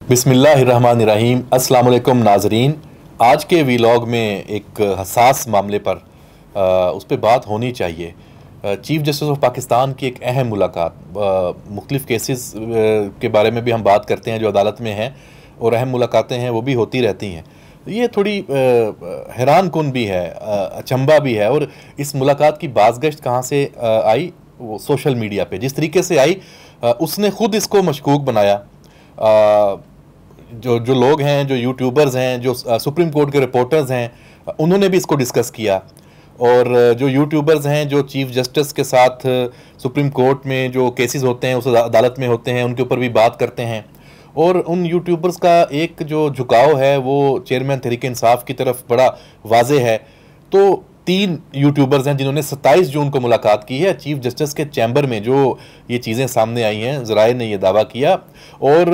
बिस्मिल्लाहिर्रहमानिर्रहीम। अस्सलाम वालेकुम नाजरीन। आज के वीलॉग में एक हसास मामले पर उस पर बात होनी चाहिए। चीफ़ जस्टिस ऑफ पाकिस्तान की एक अहम मुलाकात, मुख्तलिफ़ केसेस के बारे में भी हम बात करते हैं जो अदालत में हैं, और अहम मुलाकातें हैं वो भी होती रहती हैं। ये थोड़ी हैरान कुन भी है, अचंभा भी है। और इस मुलाकात की बाज़गश्त कहाँ से आई? वो सोशल मीडिया पे जिस तरीके से आई, उसने ख़ुद इसको मशकूक बनाया। जो जो लोग हैं, जो यूट्यूबर्स हैं, जो सुप्रीम कोर्ट के रिपोर्टर्स हैं, उन्होंने भी इसको डिस्कस किया। और जो यूट्यूबर्स हैं जो चीफ जस्टिस के साथ सुप्रीम कोर्ट में जो केसेस होते हैं, उस अदालत में होते हैं, उनके ऊपर भी बात करते हैं। और उन यूट्यूबर्स का एक जो झुकाव है वो चेयरमैन तहरीक इंसाफ की तरफ बड़ा वाज़े है। तो 3 यूट्यूबर्स हैं जिन्होंने 27 जून को मुलाकात की है चीफ जस्टिस के चैम्बर में। जो ये चीज़ें सामने आई हैं, ज़राए ने ये दावा किया। और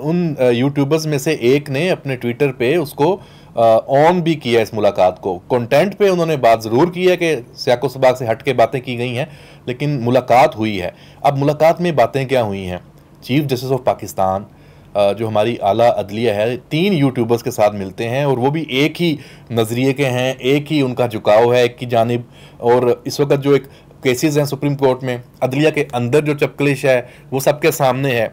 उन यूट्यूबर्स में से एक ने अपने ट्विटर पे उसको ऑन भी किया इस मुलाकात को। कंटेंट पे उन्होंने बात ज़रूर की है कि सियाको सबाक से हट के बातें की गई हैं, लेकिन मुलाकात हुई है। अब मुलाकात में बातें क्या हुई हैं? चीफ जस्टिस ऑफ पाकिस्तान जो हमारी आला अदलिया है, 3 यूट्यूबर्स के साथ मिलते हैं, और वो भी एक ही नज़रिए के हैं, एक ही उनका झुकाव है एक की जानिब। और इस वक्त जो एक केसेस हैं सुप्रीम कोर्ट में, अदलिया के अंदर जो चपकलिश है वो सबके सामने है।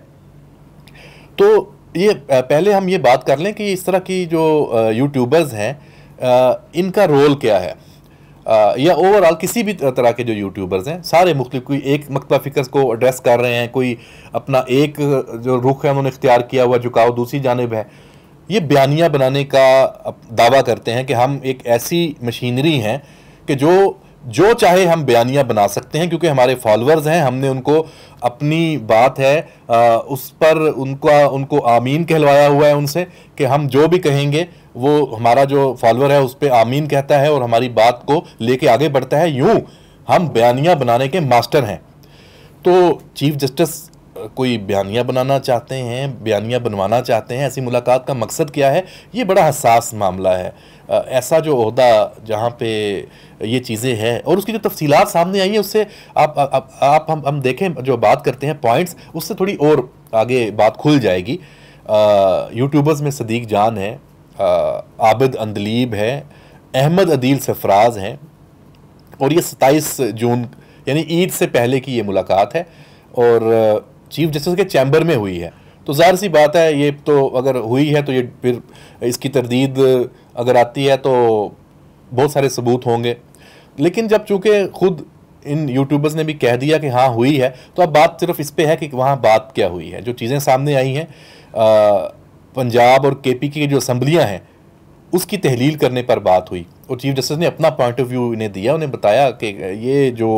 तो ये पहले हम ये बात कर लें कि इस तरह की जो यूट्यूबर्स हैं, इनका रोल क्या है, या ओवरऑल किसी भी तरह के जो यूट्यूबर्स हैं, सारे मुख्तलिफ, कोई एक मकतबा फ़िक्र को एड्रेस कर रहे हैं, कोई अपना एक जो रुख है उन्होंने इख्तियार किया हुआ, झुकाव दूसरी जानिब है। ये बयानिया बनाने का दावा करते हैं कि हम एक ऐसी मशीनरी हैं कि जो चाहे हम बयानिया बना सकते हैं, क्योंकि हमारे फॉलोअर्स हैं, हमने उनको अपनी बात है उस पर उनको आमीन कहलवाया हुआ है उनसे, कि हम जो भी कहेंगे वो हमारा जो फॉलोअर है उस पर आमीन कहता है और हमारी बात को लेके आगे बढ़ता है। यूं हम बयानिया बनाने के मास्टर हैं। तो चीफ जस्टिस कोई बयानिया बनाना चाहते हैं, बयानिया बनवाना चाहते हैं, ऐसी मुलाकात का मकसद क्या है? ये बड़ा हसास मामला है। ऐसा जो ओहदा जहाँ पे ये चीज़ें हैं और उसकी जो तफसीलात सामने आई है, उससे आप हम देखें, जो बात करते हैं पॉइंट्स, उससे थोड़ी और आगे बात खुल जाएगी। यूट्यूबर्स में सदीक जान है, आबिद अंदलीब है, अहमद अदील सफराज हैं, और ये 27 जून यानी ईद से पहले की ये मुलाकात है और चीफ जस्टिस के चैम्बर में हुई है। तो ज़ाहिर सी बात है, ये तो अगर हुई है तो ये फिर इसकी तरदीद अगर आती है तो बहुत सारे सबूत होंगे। लेकिन जब चूँकि ख़ुद इन यूट्यूबर्स ने भी कह दिया कि हाँ हुई है, तो अब बात सिर्फ इस पे है कि वहाँ बात क्या हुई है। जो चीज़ें सामने आई हैं, पंजाब और केपी की जो असम्बलियाँ हैं उसकी तहलील करने पर बात हुई, और चीफ जस्टिस ने अपना पॉइंट ऑफ व्यू इन्हें दिया। उन्हें बताया कि ये जो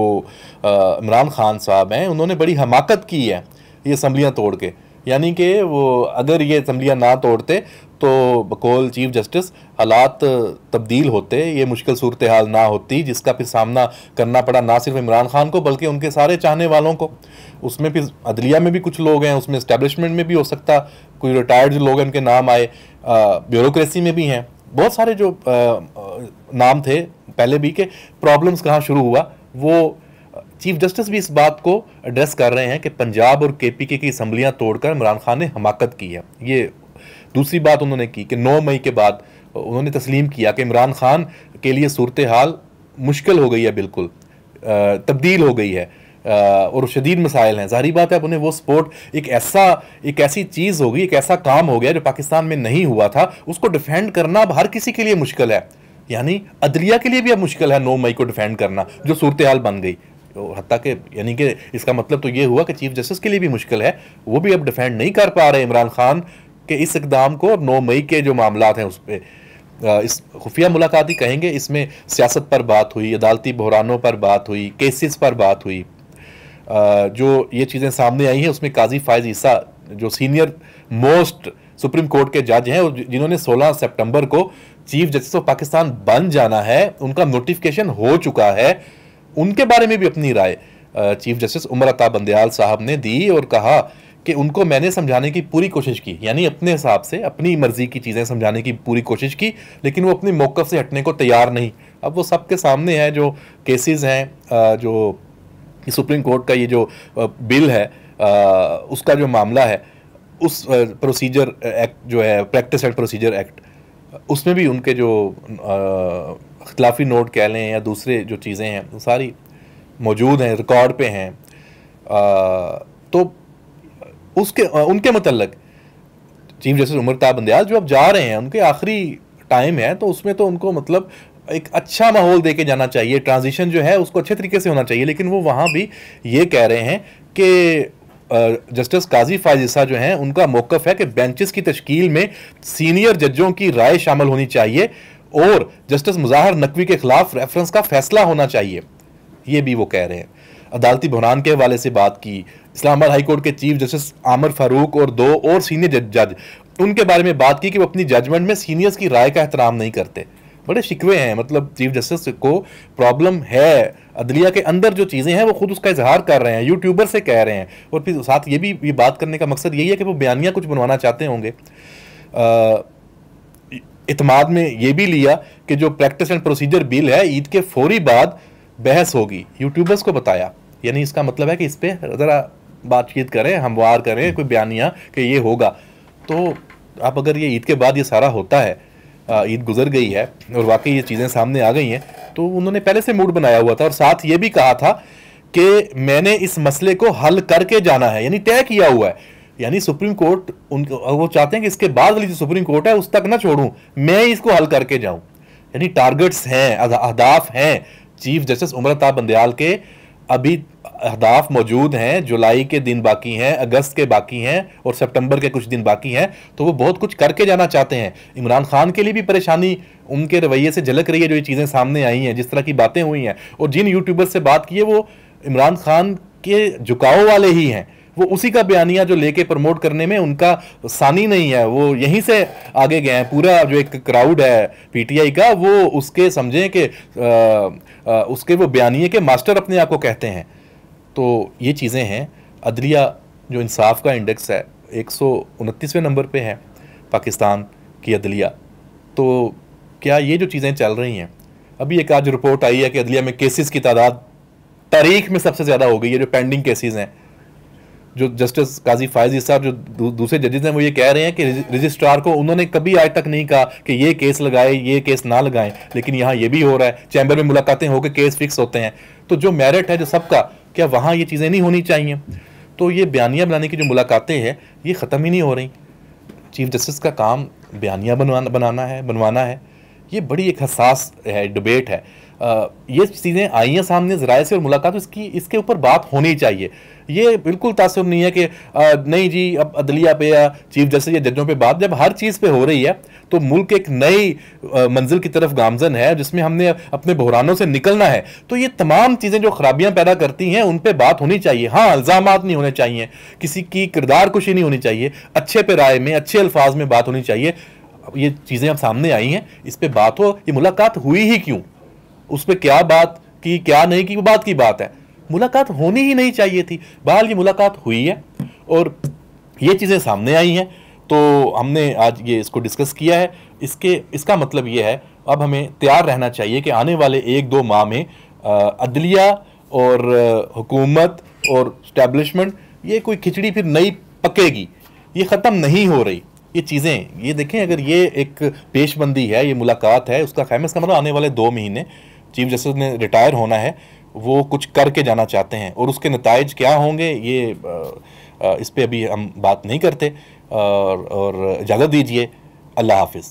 इमरान खान साहब हैं, उन्होंने बड़ी हमाकत की है ये असम्बलियाँ तोड़ के। यानी कि वो अगर ये असम्बलियाँ ना तोड़ते तो बकौल चीफ जस्टिस हालात तब्दील होते, ये मुश्किल सूरत हाल ना होती जिसका फिर सामना करना पड़ा ना सिर्फ इमरान खान को बल्कि उनके सारे चाहने वालों को। उसमें फिर अदलिया में भी कुछ लोग हैं, उसमें इस्टेब्लिशमेंट में भी हो सकता कोई रिटायर्ड जो लोग हैं उनके नाम आए, ब्यूरोक्रेसी में भी हैं, बहुत सारे जो नाम थे पहले भी के प्रॉब्लम्स कहाँ शुरू हुआ। वो चीफ जस्टिस भी इस बात को एड्रेस कर रहे हैं कि पंजाब और केपीके की असम्बलियाँ तोड़कर इमरान खान ने हमाकत की है। ये दूसरी बात उन्होंने की कि 9 मई के बाद उन्होंने तस्लीम किया कि इमरान खान के लिए सूरत हाल मुश्किल हो गई है, बिल्कुल तब्दील हो गई है और शदीद मसाइल हैं। ज़ाहिर बात है, अब उन्हें वो सपोर्ट एक ऐसी चीज़ होगी, एक ऐसा काम हो गया जो पाकिस्तान में नहीं हुआ था, उसको डिफेंड करना अब हर किसी के लिए मुश्किल है। यानी अदलिया के लिए भी अब मुश्किल है 9 मई को डिफेंड करना, जो सूरत हाल बन गई। हत्ता के यानी कि इसका मतलब तो ये हुआ कि चीफ जस्टिस के लिए भी मुश्किल है, वो भी अब डिफेंड नहीं कर पा रहे इमरान खान के इस इकदाम को। 9 मई के जो मामलात हैं उस पर इस खुफिया मुलाकात ही कहेंगे, इसमें सियासत पर बात हुई, अदालती बहरानों पर बात हुई, केसेस पर बात हुई। जो ये चीज़ें सामने आई हैं उसमें काजी फायज ईसा जो सीनियर मोस्ट सुप्रीम कोर्ट के जज हैं और जिन्होंने 16 सितंबर को चीफ जस्टिस ऑफ पाकिस्तान बन जाना है, उनका नोटिफिकेशन हो चुका है, उनके बारे में भी अपनी राय चीफ जस्टिस उमर अता बंदयाल साहब ने दी और कहा कि उनको मैंने समझाने की पूरी कोशिश की, यानी अपने हिसाब से अपनी मर्जी की चीज़ें समझाने की पूरी कोशिश की, लेकिन वो अपनी मौक़िफ़ से हटने को तैयार नहीं। अब वो सबके सामने है, जो केसेस हैं, जो सुप्रीम कोर्ट का ये जो बिल है उसका जो मामला है, उस प्रोसीजर एक्ट जो है, प्रैक्टिस एंड प्रोसीजर एक्ट, उसमें भी उनके जो इख्तलाफी नोट कह लें या दूसरे जो चीज़ें हैं वो सारी मौजूद हैं, रिकॉर्ड पे हैं। तो उसके उनके मतलब चीफ जस्टिस उमर बंदयाल जो अब जा रहे हैं, उनके आखिरी टाइम है, तो उसमें तो उनको मतलब एक अच्छा माहौल दे के जाना चाहिए, ट्रांजिशन जो है उसको अच्छे तरीके से होना चाहिए। लेकिन वो वहाँ भी ये कह रहे हैं कि जस्टिस काजी फायज ईसा जो हैं उनका मौक़िफ़ है कि बेंचेस की तश्कील में सीनियर जजों की राय शामिल होनी चाहिए और जस्टिस मुज़ाहिर नकवी के खिलाफ रेफरेंस का फैसला होना चाहिए, ये भी वो कह रहे हैं। अदालती बहरान के हवाले से बात की, इस्लामाबाद हाई कोर्ट के चीफ जस्टिस आमिर फारूक और 2 और सीनियर जज उनके बारे में बात की कि वो अपनी जजमेंट में सीनियर्स की राय का एहतराम नहीं करते। बड़े शिकवे हैं, मतलब चीफ जस्टिस को प्रॉब्लम है, अदलिया के अंदर जो चीज़ें हैं वो खुद उसका इजहार कर रहे हैं, यूट्यूबर से कह रहे हैं। और फिर साथ ये बात करने का मकसद यही है कि वो बयानिया कुछ बनवाना चाहते होंगे। इत्माद में ये भी लिया कि जो प्रैक्टिस एंड प्रोसीजर बिल है ईद के फौरी बाद बहस होगी, यूट्यूबर्स को बताया। यानी इसका मतलब है कि इस पर ज़रा बातचीत करें, हमवार करें, कोई बयानिया कि ये होगा। तो आप अगर ये ईद के बाद ये सारा होता है, ईद गुजर गई है और वाकई ये चीज़ें सामने आ गई हैं, तो उन्होंने पहले से मूड बनाया हुआ था और साथ ये भी कहा था कि मैंने इस मसले को हल करके जाना है, यानी तय किया हुआ है। यानी सुप्रीम कोर्ट वो चाहते हैं कि इसके बाद वाली जो सुप्रीम कोर्ट है उस तक ना छोड़ूं, मैं इसको हल करके जाऊं। यानी टारगेट्स हैं, अहदाफ हैं चीफ जस्टिस उमर बंदयाल के, अभी अहदाफ मौजूद हैं, जुलाई के दिन बाकी हैं, अगस्त के बाकी हैं और सितंबर के कुछ दिन बाकी हैं। तो वो बहुत कुछ करके जाना चाहते हैं। इमरान खान के लिए भी परेशानी उनके रवैये से झलक रही है, जो ये चीज़ें सामने आई हैं, जिस तरह की बातें हुई हैं। और जिन यूट्यूबर से बात की है वो इमरान खान के झुकाव वाले ही हैं, वो उसी का बयानिया जो लेके प्रमोट करने में उनका सानी नहीं है, वो यहीं से आगे गए हैं। पूरा जो एक क्राउड है पीटीआई का, वो उसके समझें कि उसके वो बयानिए के मास्टर अपने आप को कहते हैं। तो ये चीज़ें हैं। अदलिया जो इंसाफ का इंडेक्स है 129वें नंबर पे है पाकिस्तान की अदलिया। तो क्या ये जो चीज़ें चल रही हैं, अभी एक आज रिपोर्ट आई है कि अदलिया में केसेस की तादाद तारीख में सबसे ज़्यादा हो गई है, जो पेंडिंग केसेस हैं। जो जस्टिस काजी फायज ईसा जो दूसरे जजेस हैं वो ये कह रहे हैं कि रजिस्ट्रार को उन्होंने कभी आज तक नहीं कहा कि ये केस लगाए, ये केस ना लगाएं, लेकिन यहाँ ये भी हो रहा है। चैम्बर में मुलाकातें होकर केस फिक्स होते हैं। तो जो मेरिट है जो सबका, क्या वहाँ ये चीज़ें नहीं होनी चाहिए? तो ये बयानिया बनाने की जो मुलाकातें हैं ये ख़त्म ही नहीं हो रही। चीफ जस्टिस का काम बयानिया बनवाना है। ये बड़ी एक हसास है, डिबेट है। ये चीज़ें आई हैं सामने ज़राए से और मुलाकात, इसके ऊपर बात होनी चाहिए। ये बिल्कुल तासुर नहीं है कि नहीं जी अब अदलिया पे या चीफ जस्टिस या जजों पे बात, जब हर चीज़ पे हो रही है तो मुल्क एक नई मंजिल की तरफ गामजन है जिसमें हमने अपने बहरानों से निकलना है। तो ये तमाम चीज़ें जो खराबियां पैदा करती हैं उन पर बात होनी चाहिए। हाँ, इल्ज़ामात नहीं होने चाहिए, किसी की किरदार कुशी नहीं होनी चाहिए, अच्छे पे राय में, अच्छे अल्फाज में बात होनी चाहिए। ये चीज़ें अब सामने आई हैं, इस पर बात हो। ये मुलाकात हुई ही क्यों, उस पर क्या बात की क्या नहीं की, वो बात की बात है। मुलाकात होनी ही नहीं चाहिए थी। बहरहाल ये मुलाकात हुई है और ये चीज़ें सामने आई हैं, तो हमने आज ये इसको डिस्कस किया है। इसका मतलब ये है अब हमें तैयार रहना चाहिए कि आने वाले 1-2 माह में अदलिया और हुकूमत और इस्टेब्लिशमेंट, ये कोई खिचड़ी फिर नई पकेगी, ये ख़त्म नहीं हो रही। ये चीज़ें ये देखें, अगर ये एक पेशबंदी है, ये मुलाकात है, उसका खैर इसका मतलब आने वाले 2 महीने चीफ जस्टिस ने रिटायर होना है, वो कुछ करके जाना चाहते हैं और उसके नताइज क्या होंगे ये इस पर अभी हम बात नहीं करते। और इजाज़त दीजिए। अल्लाह हाफिज़।